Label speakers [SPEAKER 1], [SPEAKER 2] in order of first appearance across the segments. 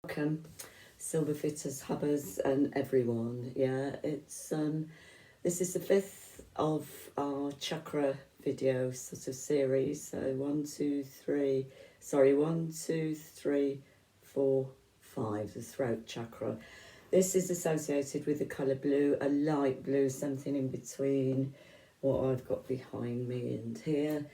[SPEAKER 1] Welcome, Silverfitters, Hubbers, and everyone. Yeah, it's this is the fifth of our chakra video sort of series. So 1, 2, 3, sorry, 1, 2, 3, 4, 5. The throat chakra. This is associated with the colour blue, a light blue, something in between what I've got behind me and here.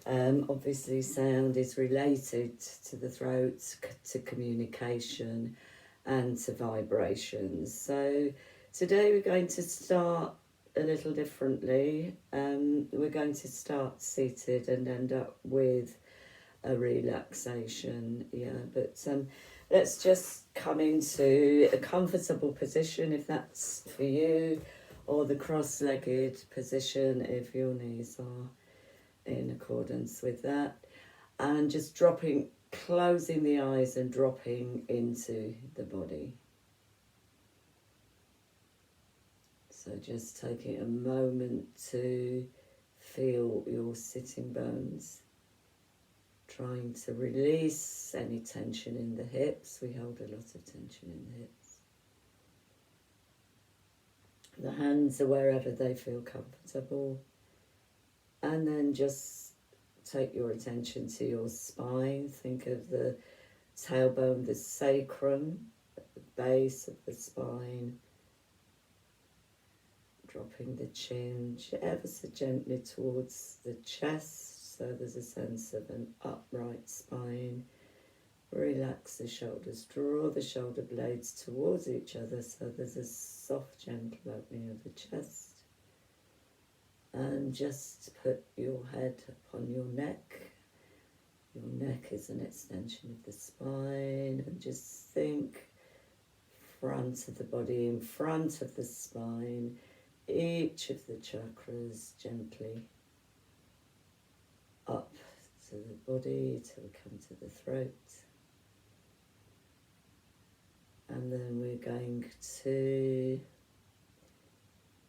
[SPEAKER 1] Obviously, sound is related to the throat, to communication, and to vibrations. So today we're going to start a little differently. We're going to start seated and end up with a relaxation. Yeah, but let's just come into a comfortable position if that's for you, or the cross-legged position if your knees are in accordance with that, and just closing the eyes and dropping into the body. So just taking a moment to feel your sitting bones, trying to release any tension in the hips. We hold a lot of tension in the hips. The hands are wherever they feel comfortable. And then just take your attention to your spine. Think of the tailbone, the sacrum, at the base of the spine. Dropping the chin ever so gently towards the chest, so there's a sense of an upright spine. Relax the shoulders, draw the shoulder blades towards each other, so there's a soft, gentle opening of the chest. And just put your head upon your neck. Your neck is an extension of the spine, and just think front of the body, in front of the spine, each of the chakras gently up to the body till we come to the throat. And then we're going to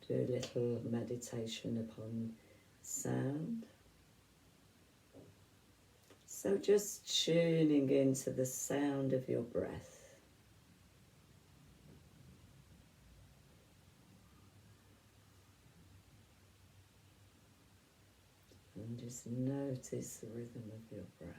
[SPEAKER 1] do a little meditation upon sound. So just tuning into the sound of your breath. And just notice the rhythm of your breath.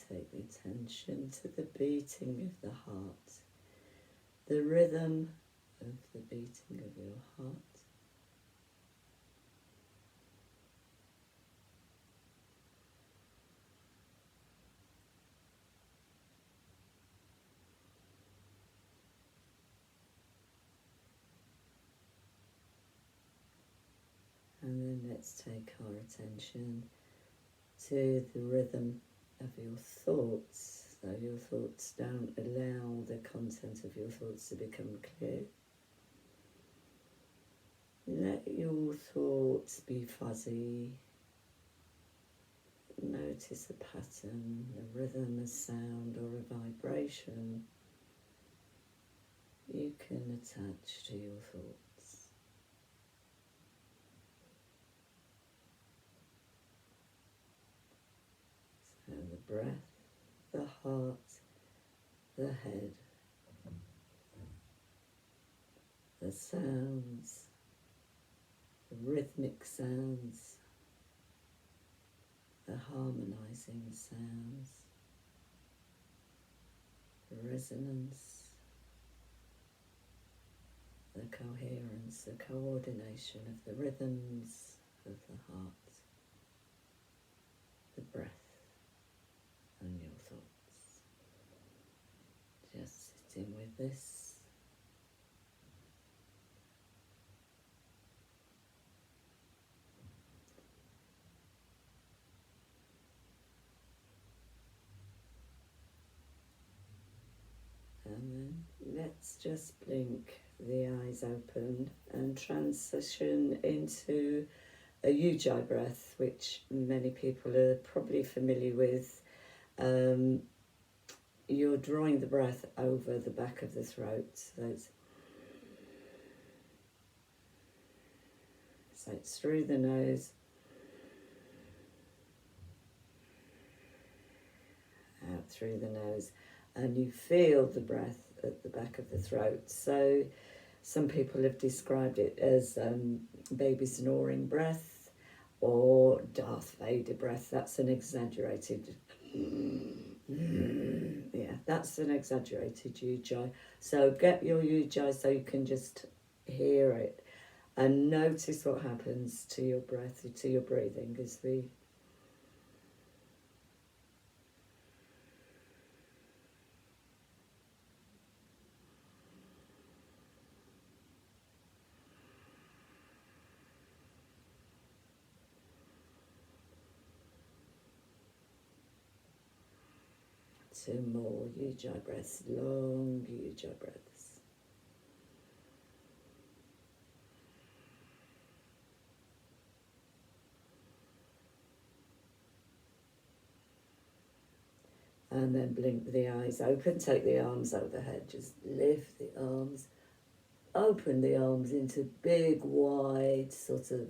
[SPEAKER 1] Take the attention to the beating of the heart, the rhythm of the beating of your heart. And then let's take our attention to the rhythm of your thoughts, so your thoughts don't allow the content of your thoughts to become clear. Let your thoughts be fuzzy. Notice a pattern, a rhythm, a sound, or a vibration you can attach to your thoughts. So the breath, the heart, the head, the sounds, the rhythmic sounds, the harmonizing sounds, the resonance, the coherence, the coordination of the rhythms of the heart, the breath, and your thoughts. Just sitting with this. And then let's just blink the eyes open and transition into a Ujjayi breath, which many people are probably familiar with. you're drawing the breath over the back of the throat. So it's through the nose, out through the nose, and you feel the breath at the back of the throat. So some people have described it as baby snoring breath or Darth Vader breath. That's an exaggerated, yeah, that's an exaggerated ujjayi. So get your ujjayi so you can just hear it and notice what happens to your breath, to your breathing as we... Two more ujjayi breaths, long ujjayi breaths. And then blink the eyes open, take the arms overhead, just lift the arms, open the arms into big, wide sort of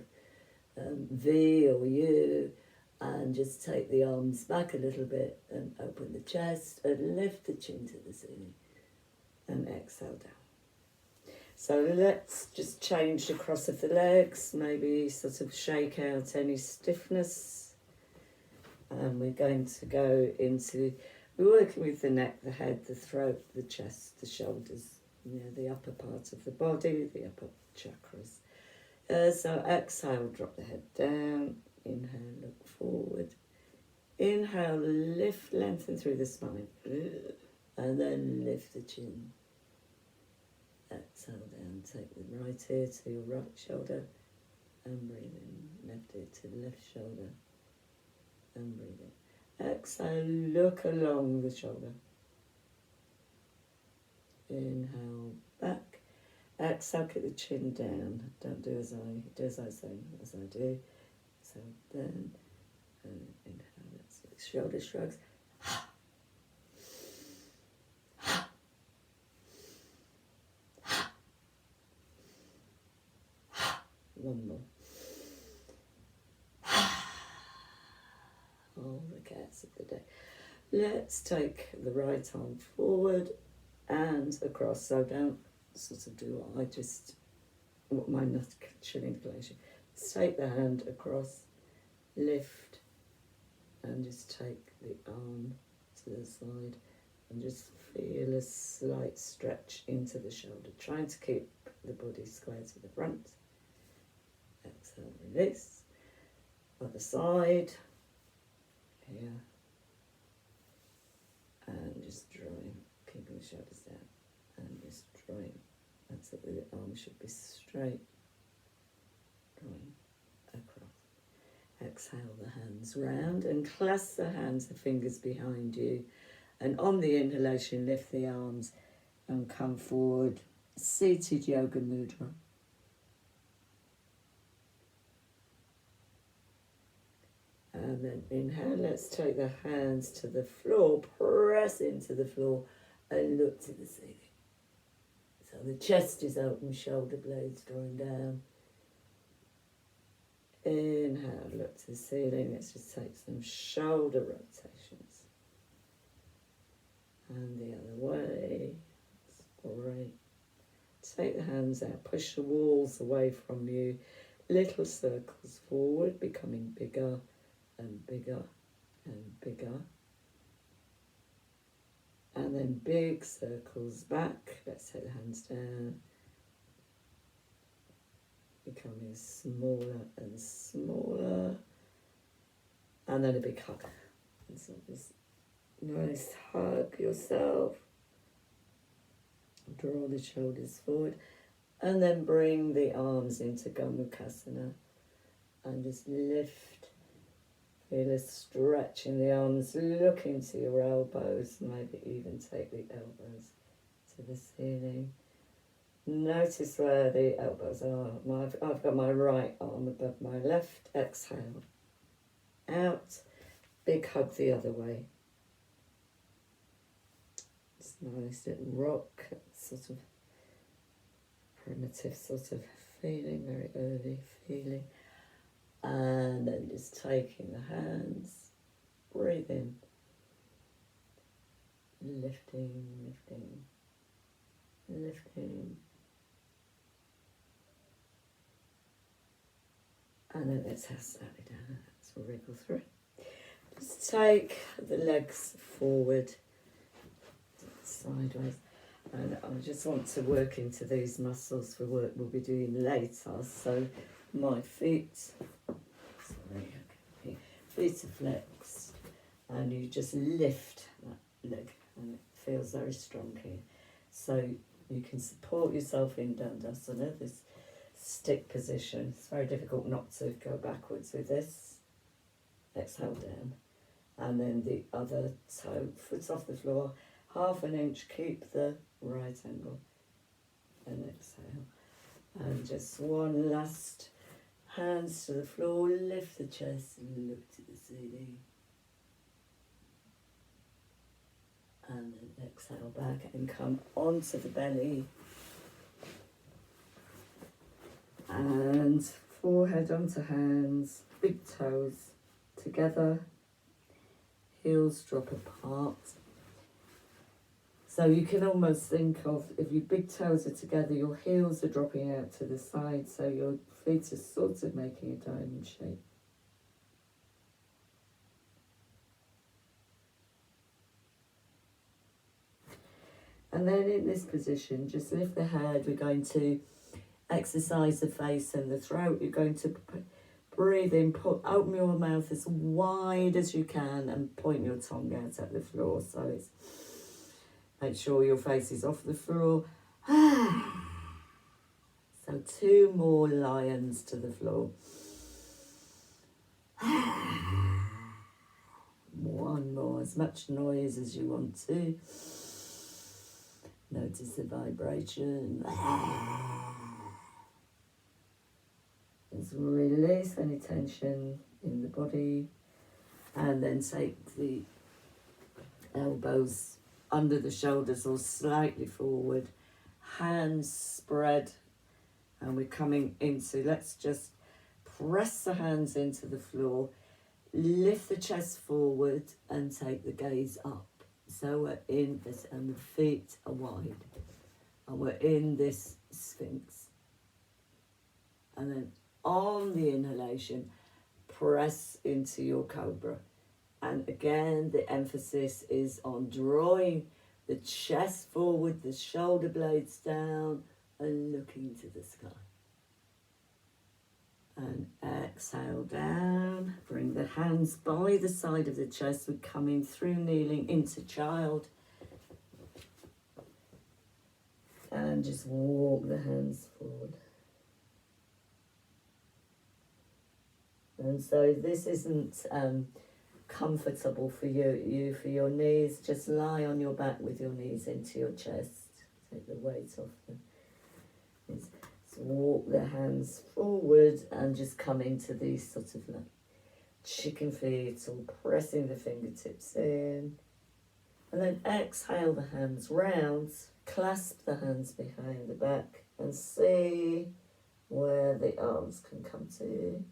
[SPEAKER 1] V or U, and just take the arms back a little bit and open the chest and lift the chin to the ceiling and exhale down. So let's just change the cross of the legs, maybe sort of shake out any stiffness. And we're going to go into, we're working with the neck, the head, the throat, the chest, the shoulders, the upper part of the body, the upper chakras. So exhale, drop the head down. Inhale, look forward. Inhale, lift, lengthen through the spine. And then lift the chin. Exhale down, take the right ear to your right shoulder. And breathe in. Left ear to the left shoulder. And breathe in. Exhale, look along the shoulder. Inhale, back. Exhale, keep the chin down. Don't do as I say, as I do. So then, and inhale, that's it. Shoulder shrugs. One more. All the cats of the day. Let's take the right arm forward and across. So don't sort of do what I just, my nut chin inclination. Let's take the hand across, lift, and just take the arm to the side and just feel a slight stretch into the shoulder, trying to keep the body square to the front. Exhale, release. Other side, here, and just drawing, keeping the shoulders down, and just drawing. That's it, the arm should be straight. Drawing across. Exhale the hands round and clasp the hands, the fingers behind you. And on the inhalation, lift the arms and come forward. Seated yoga mudra. And then inhale, let's take the hands to the floor, press into the floor and look to the ceiling. So the chest is open, shoulder blades drawing down. Inhale, look to the ceiling. Let's just take some shoulder rotations. And the other way. That's great. Take the hands out, push the walls away from you. Little circles forward, becoming bigger and bigger and bigger. And then big circles back. Let's take the hands down. Becoming smaller and smaller. And then a big hug. And so just nice hug yourself. Draw the shoulders forward. And then bring the arms into Gumukasana. And just lift. Feel a stretch in the arms. Look into your elbows. Maybe even take the elbows to the ceiling. Notice where the elbows are. I've got my right arm above my left. Exhale. Out. Big hug the other way. nice little rock, sort of primitive sort of feeling, very early feeling. And then just taking the hands, breathe in, lifting, lifting, lifting. And then exhale slightly down, so wriggle through. Just take the legs forward, sideways. And I just want to work into these muscles for work we'll be doing later. So my feet, feet are flexed, and you just lift that leg, and it feels very strong here. So you can support yourself in Dandasana, this stick position. It's very difficult not to go backwards with this. Exhale down, and then the other toe, foot's off the floor, half an inch, keep the right angle, and exhale. And just one last, hands to the floor, lift the chest and look to the ceiling. And then exhale back and come onto the belly. And forehead onto hands, big toes together, heels drop apart. So you can almost think of, if your big toes are together, your heels are dropping out to the side, so your feet are sort of making a diamond shape. And then in this position, just lift the head. We're going to exercise the face and the throat. You're going to breathe in, open your mouth as wide as you can and point your tongue out at the floor. So it's, make sure your face is off the floor. So 2 more lions to the floor. 1 more, as much noise as you want to. Notice the vibration. Just release any tension in the body, and then take the elbows under the shoulders or slightly forward, hands spread, and we're coming into, let's just press the hands into the floor, lift the chest forward and take the gaze up. So we're in this, and the feet are wide, and we're in this sphinx. And then on the inhalation, press into your Cobra. And again, the emphasis is on drawing the chest forward, the shoulder blades down, and looking to the sky. And exhale down. Bring the hands by the side of the chest. We're coming through kneeling into child. And just walk the hands forward. And so if this isn't comfortable for you for your knees, just lie on your back with your knees into your chest. Take the weight off them. So walk the hands forward and just come into these sort of like chicken feet, or pressing the fingertips in. And then exhale the hands round, clasp the hands behind the back, and see where the arms can come to.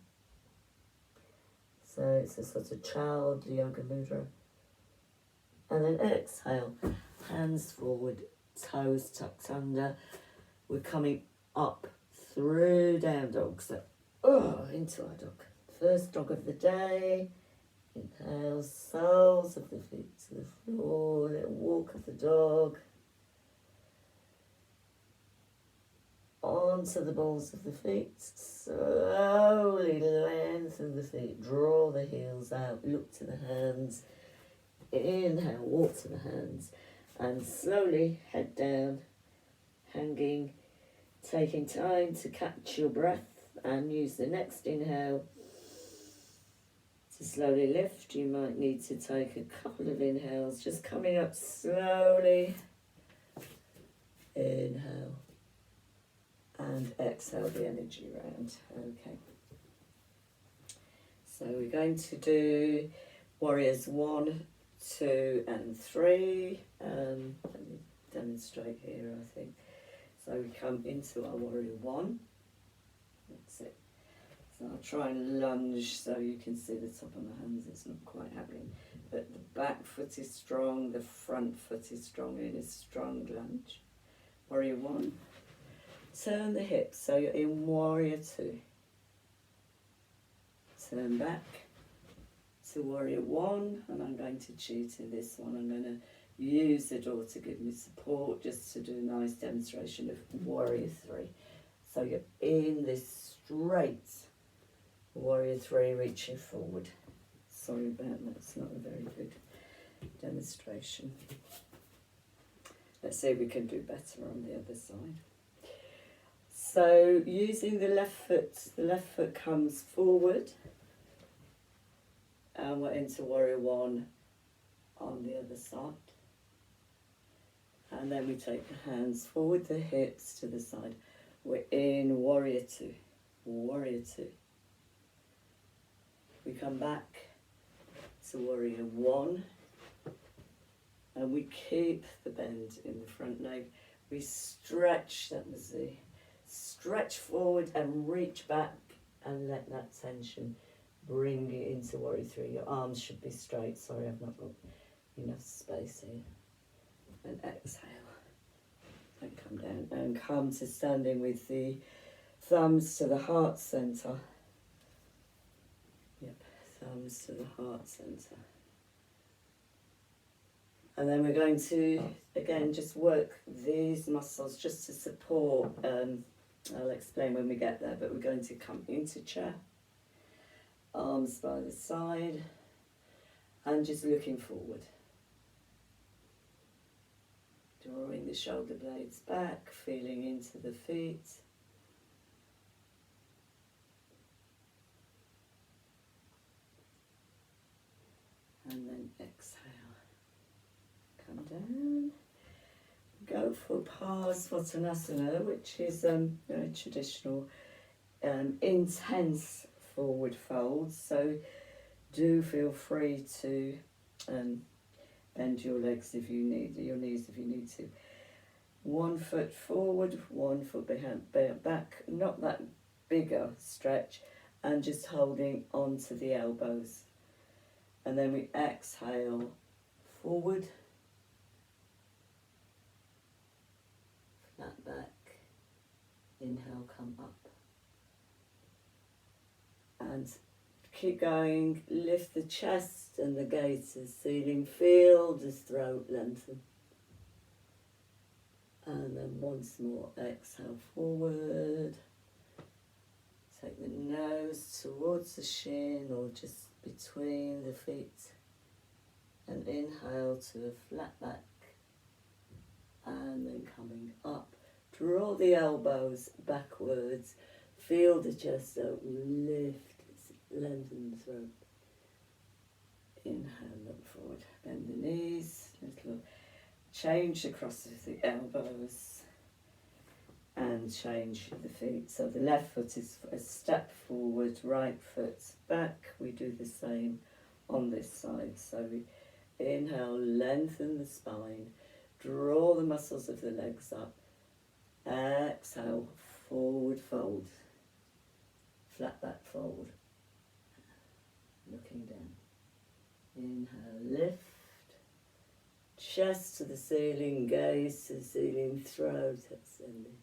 [SPEAKER 1] So it's a sort of child yoga mudra. And then exhale, hands forward, toes tucked under. We're coming up through down dog. So into our dog. First dog of the day. Inhale, soles of the feet to the floor. Little walk of the dog. Onto the balls of the feet. Slowly lengthen the feet. Draw the heels out. Look to the hands. Inhale, walk to the hands. And slowly head down. Hanging. Taking time to catch your breath. And use the next inhale to slowly lift. You might need to take a couple of inhales. Just coming up slowly. Inhale. And exhale the energy round. Okay. So we're going to do warriors 1, 2 and 3. Let me demonstrate here, I think. So we come into our warrior one. That's it. So I'll try and lunge so you can see the top of my hands. It's not quite happening. But the back foot is strong, the front foot is strong in a strong lunge. Warrior one. Turn the hips, so you're in warrior two. Turn back to warrior one, and I'm going to tutor this one. I'm going to use the door to give me support, just to do a nice demonstration of warrior three. So you're in this straight warrior three, reaching forward. Sorry about that, it's not a very good demonstration. Let's see if we can do better on the other side. So using the left foot comes forward, and we're into warrior one on the other side. And then we take the hands forward, the hips to the side. We're in warrior two, warrior two. We come back to warrior one, and we keep the bend in the front leg. We stretch, that was the stretch forward and reach back and let that tension bring it into warrior three. Your arms should be straight. Sorry, I've not got enough space here. And exhale. And come down and come to standing with the thumbs to the heart center. Yep, thumbs to the heart center. And then we're going to, again, just work these muscles just to support. I'll explain when we get there, but we're going to come into chair. Arms by the side. And just looking forward. Drawing the shoulder blades back, feeling into the feet. And then exhale. Come down. Go for Parsvottanasana, which is very traditional, intense forward fold. So do feel free to bend your legs if you need, your knees if you need to. 1 foot forward, 1 foot behind, back, not that bigger stretch, and just holding onto the elbows. And then we exhale forward, flat back, inhale, come up. And keep going, lift the chest and the gaze to the ceiling, feel the throat lengthen. And then once more, exhale forward. Take the nose towards the shin or just between the feet. And inhale to a flat back. And then coming up. Draw the elbows backwards. Feel the chest open, lift. Lengthen the throat. Inhale, look forward. Bend the knees. Little change across the elbows. And change the feet. So the left foot is a step forward, right foot back. We do the same on this side. So we inhale, lengthen the spine. Draw the muscles of the legs up. Exhale, forward fold. Flat back fold. Looking down. Inhale, lift. Chest to the ceiling, gaze to the ceiling, throat extended.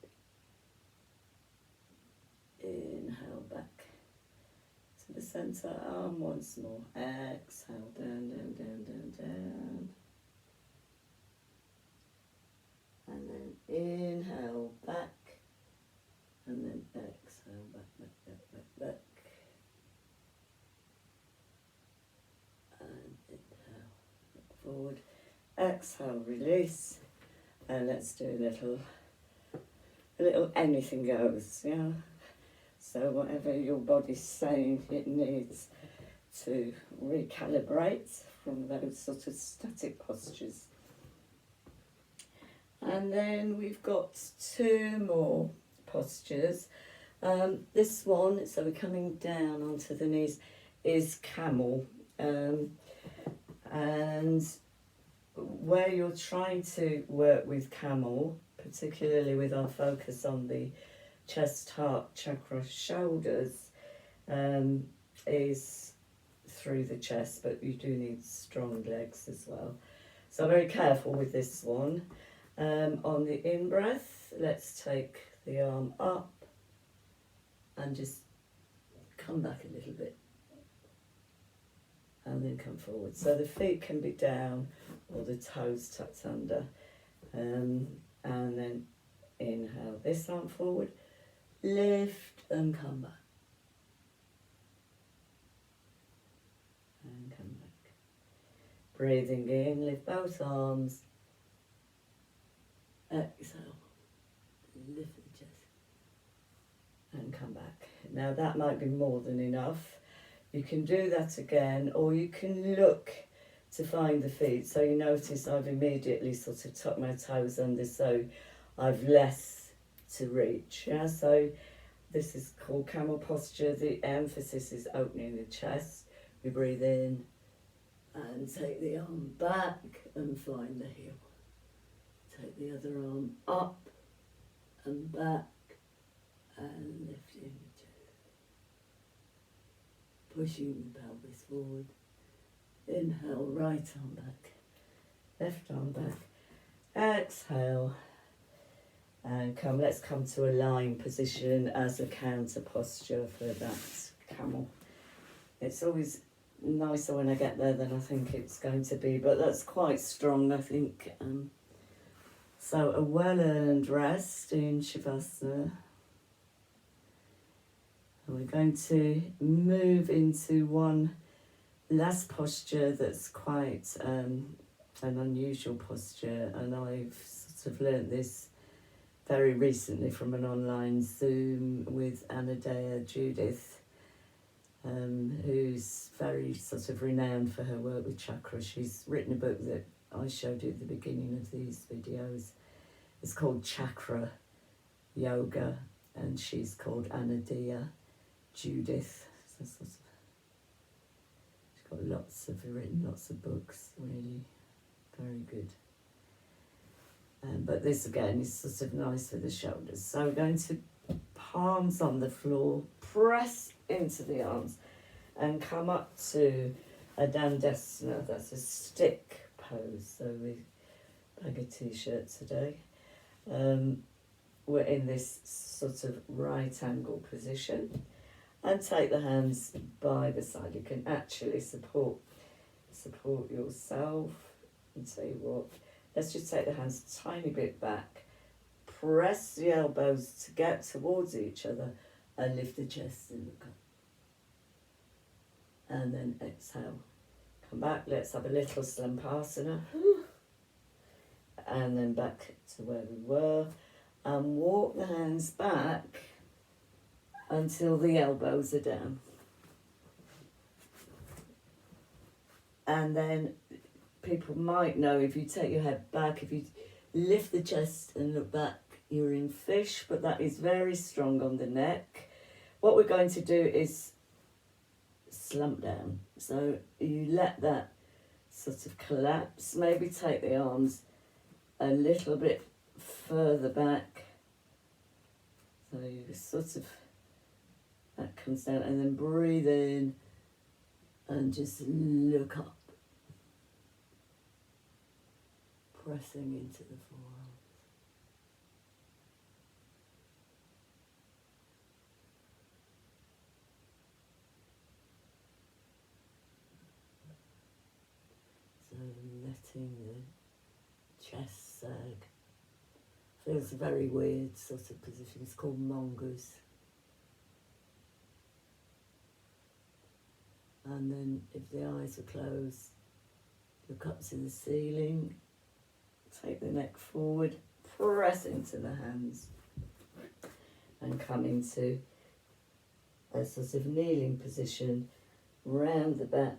[SPEAKER 1] Inhale back to the centre, arm once more. Exhale, down, down, down, down, down. And then inhale, back. And then exhale, back, back, back, back, back. And inhale, look forward. Exhale, release. And let's do a little anything goes, yeah? So whatever your body's saying it needs to recalibrate from those sort of static postures. And then we've got 2 more postures. This one, so we're coming down onto the knees, is camel. And where you're trying to work with camel, particularly with our focus on the chest, heart, chakra, shoulders, is through the chest, but you do need strong legs as well. So very careful with this one. On the in-breath, let's take the arm up and just come back a little bit. And then come forward. So the feet can be down or the toes tucked under. And then inhale this arm forward, lift and come back. And come back. Breathing in, lift both arms. Exhale, lift the chest. And come back. Now that might be more than enough. You can do that again, or you can look to find the feet. So you notice I've immediately sort of tucked my toes under, so I've less to reach. Yeah, so this is called Camel Posture. The emphasis is opening the chest. We breathe in and take the arm back and find the heel. Take the other arm up and back and lifting the chest. Pushing the pelvis forward. Inhale, right arm back, left arm back. Exhale. And let's come to a lying position as a counter posture for that camel. It's always nicer when I get there than I think it's going to be, but that's quite strong, I think. So a well-earned rest in Shavasana. And we're going to move into one last posture that's quite an unusual posture, and I've sort of learnt this very recently from an online Zoom with Anadea Judith, who's very sort of renowned for her work with chakras. She's written a book that I showed you at the beginning of these videos. It's called Chakra Yoga, and she's called Anadea Judith. So sort of, she's got written lots of books, really very good. But this again is sort of nice for the shoulders. So we're going to palms on the floor, press into the arms and come up to a Dandasana. That's a stick pose. So we bag a t-shirt today. We're in this sort of right angle position, and take the hands by the side. You can actually support yourself. And tell you what, let's just take the hands a tiny bit back, press the elbows to get towards each other, and lift the chest and look up. And then exhale. Come back, let's have a little Slampasana. And then back to where we were. And walk the hands back until the elbows are down. And then people might know, if you take your head back, if you lift the chest and look back, you're in fish, but that is very strong on the neck. What we're going to do is slump down. So you let that sort of collapse. Maybe take the arms a little bit further back. So you sort of, that comes down, and then breathe in and just look up. Pressing into the forearms. So letting the chest sag. Feels a very weird sort of position. It's called mongoose. And then if the eyes are closed, look up to the ceiling. Take the neck forward, press into the hands, and come into a sort of kneeling position, round the back,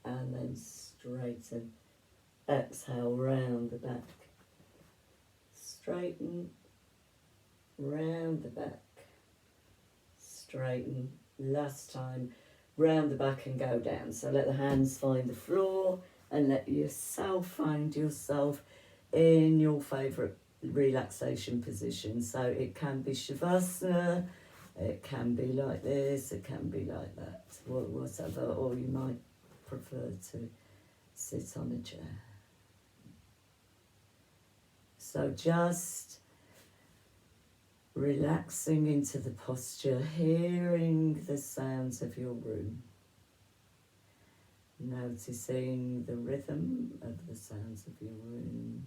[SPEAKER 1] and then straighten. Exhale, round the back. Straighten, round the back. Straighten. Last time, round the back and go down. So let the hands find the floor and let yourself find yourself in your favourite relaxation position. So it can be Shavasana, it can be like this, it can be like that, whatever, or you might prefer to sit on a chair. So just relaxing into the posture, hearing the sounds of your room, noticing the rhythm of the sounds of your room.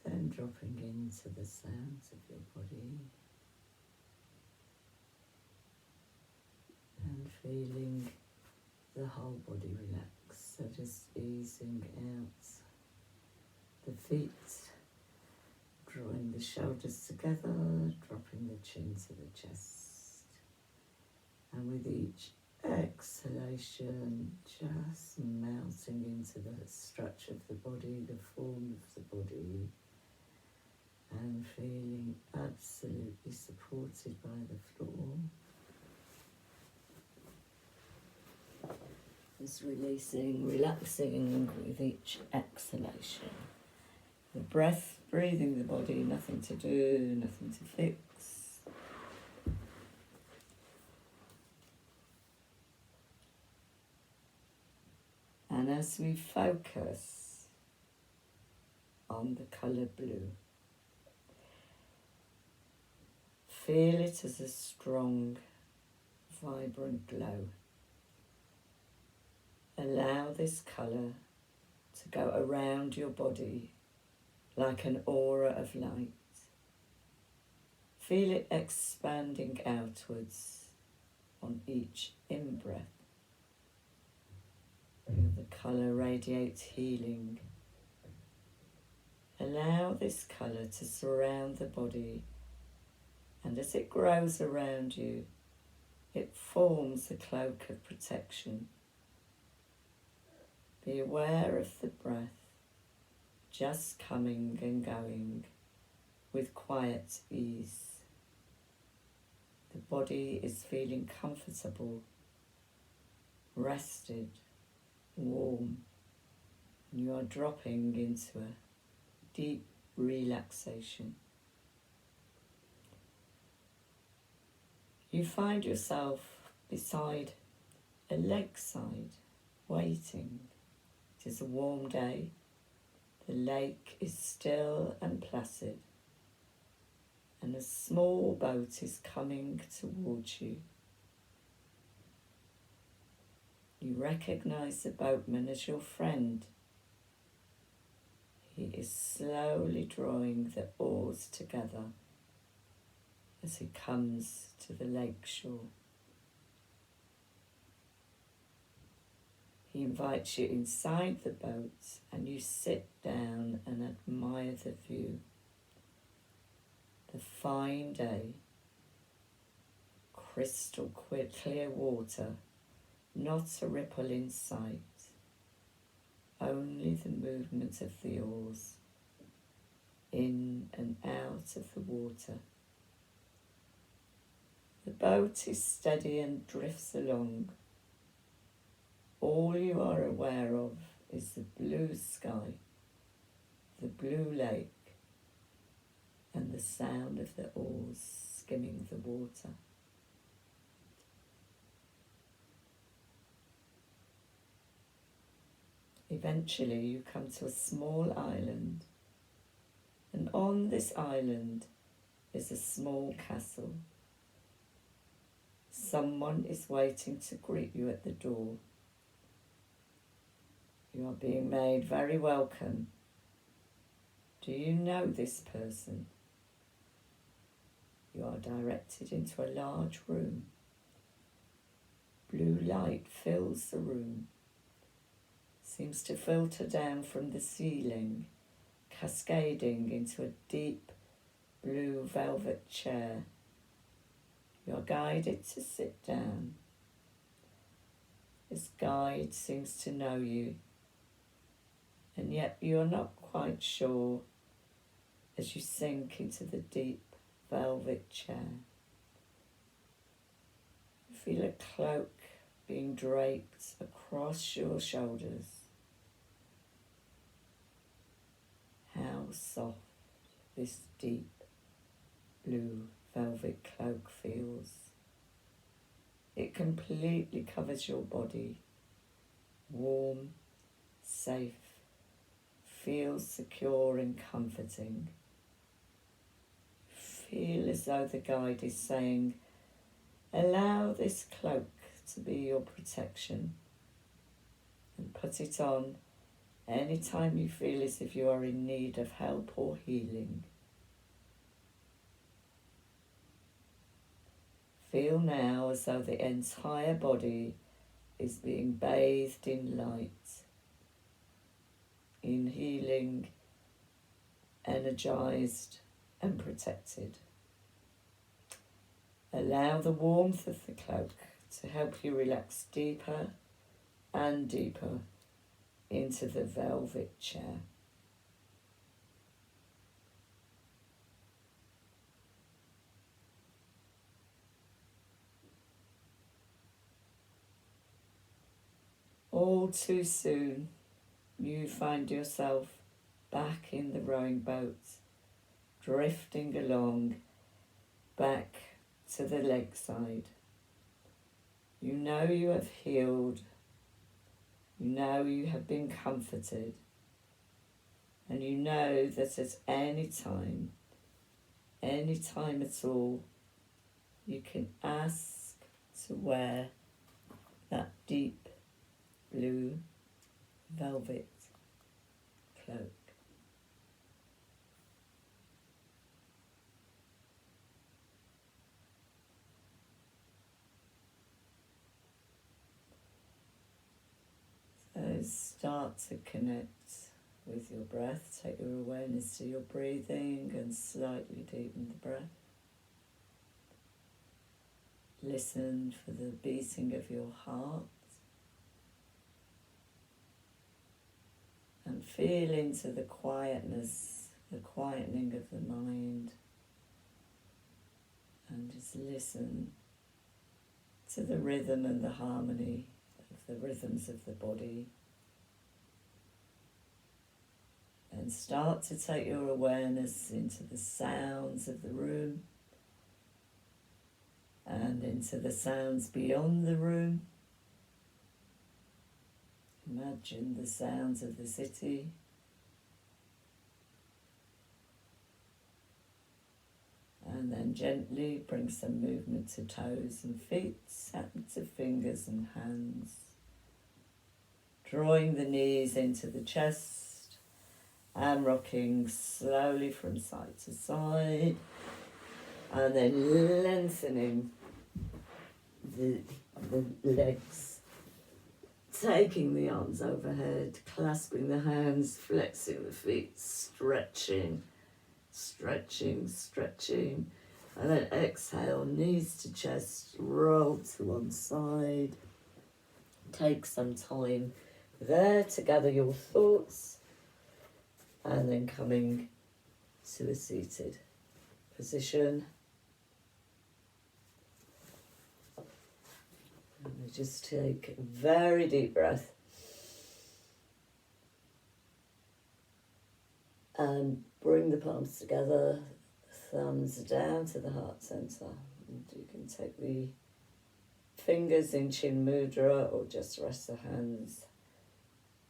[SPEAKER 1] And then dropping into the sounds of your body and feeling the whole body relax. So just easing out the feet, drawing the shoulders together, dropping the chin to the chest. And with each exhalation, just melting into the structure of the body, the form of the body, and feeling absolutely supported by the floor. Just releasing, relaxing with each exhalation. The breath, breathing the body, nothing to do, nothing to fix. And as we focus on the colour blue, feel it as a strong, vibrant glow. Allow this colour to go around your body like an aura of light. Feel it expanding outwards on each in-breath. Feel the colour radiate healing. Allow this colour to surround the body, and as it grows around you, it forms a cloak of protection. Be aware of the breath, just coming and going with quiet ease. The body is feeling comfortable, rested, warm, and you are dropping into a deep relaxation. You find yourself beside a lakeside, waiting. It is a warm day. The lake is still and placid, and a small boat is coming towards you. You recognise the boatman as your friend. He is slowly drawing the oars together as he comes to the lake shore. He invites you inside the boat, and you sit down and admire the view. The fine day, crystal clear water, not a ripple in sight, only the movement of the oars, in and out of the water. The boat is steady and drifts along. All you are aware of is the blue sky, the blue lake, and the sound of the oars skimming the water. Eventually you come to a small island, and on this island is a small castle. Someone is waiting to greet you at the door. You are being made very welcome. Do you know this person? You are directed into a large room. Blue light fills the room, seems to filter down from the ceiling, cascading into a deep blue velvet chair. You are guided to sit down. This guide seems to know you, and yet you are not quite sure as you sink into the deep velvet chair. Feel a cloak being draped across your shoulders. How soft this deep blue velvet cloak feels. It completely covers your body. Warm, safe, feels secure and comforting. Feel as though the guide is saying, allow this cloak to be your protection and put it on anytime you feel as if you are in need of help or healing. Feel now as though the entire body is being bathed in light, in healing, energized and protected. Allow the warmth of the cloak to help you relax deeper and deeper into the velvet chair. All too soon, you find yourself back in the rowing boat, drifting along back to the lakeside. You know you have healed, you know you have been comforted, and you know that at any time at all, you can ask to wear that deep blue velvet cloak. So start to connect with your breath. Take your awareness to your breathing and slightly deepen the breath. Listen for the beating of your heart. And feel into the quietness, the quietening of the mind. And just listen to the rhythm and the harmony of the rhythms of the body. And start to take your awareness into the sounds of the room and into the sounds beyond the room. Imagine the sounds of the city. And then gently bring some movement to toes and feet, hands to fingers and hands. Drawing the knees into the chest and rocking slowly from side to side. And then lengthening the legs. Taking the arms overhead, clasping the hands, flexing the feet, stretching, stretching, stretching. And then exhale, knees to chest, roll to one side. Take some time there to gather your thoughts. And then coming to a seated position. And we just take a very deep breath. And bring the palms together, thumbs down to the heart center. And you can take the fingers in Chin Mudra or just rest the hands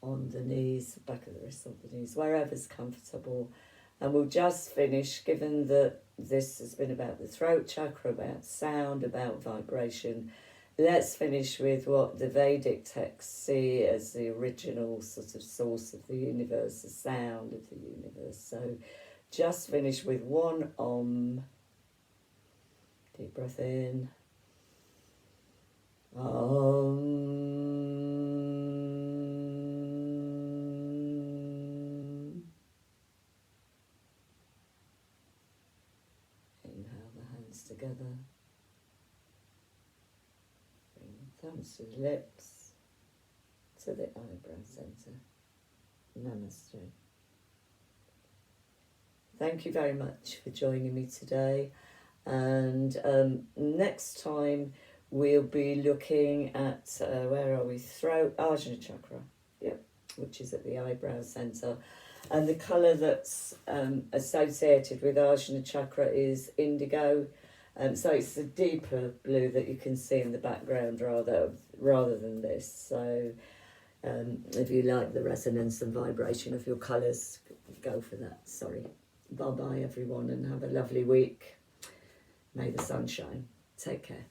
[SPEAKER 1] on the knees, back of the wrists, on the knees, wherever's comfortable. And we'll just finish, given that this has been about the throat chakra, about sound, about vibration. Let's finish with what the Vedic texts see as the original sort of source of the universe, the sound of the universe. So just finish with one Om. Deep breath in. Om. Inhale the hands together. Thumbs to the lips, to the eyebrow centre. Namaste. thank you very much for joining me today. And next time we'll be looking at, where are we? Throat, Ajna Chakra, yep, which is at the eyebrow centre. And the colour that's associated with Ajna Chakra is indigo. So it's a deeper blue that you can see in the background rather than this. So if you like the resonance and vibration of your colours, go for that. Sorry. Bye-bye, everyone, and have a lovely week. May the sun shine. Take care.